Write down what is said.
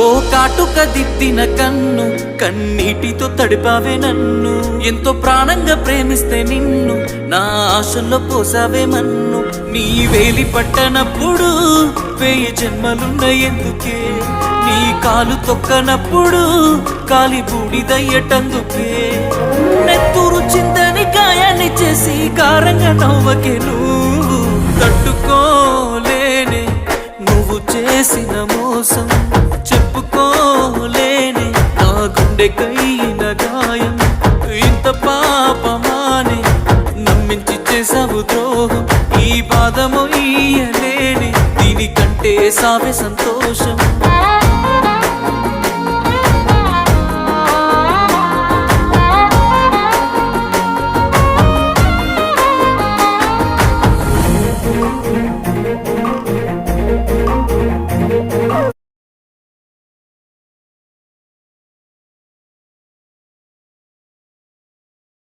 ఓ కాటుక దిద్దిన కన్ను కన్నీటితో తడిపావే నన్ను, ఎంతో ప్రాణంగా ప్రేమిస్తే నిన్ను నా ఆశల్లో పోసావే మన్ను. నీ వేలి పట్టనప్పుడు 1000 జన్మలున్న ఎందుకే, నీ కాలు తొక్కనప్పుడు కాలి బూడిదయ్యటందుకే. నెత్తూరు చిందని గాయాన్ని చేసి కారంగా నవ్వకే నువ్వు, తట్టుకోలేనే నువ్వు చేసిన మోసం, చెప్పుకోలేనే నా గుండెకైన గాయం. ఇంత పాపమానే నమ్మించి చేసావు ద్రోహం, ఈ బాధ మొయ్యలేనే దీనికంటే సావే సంతోషం.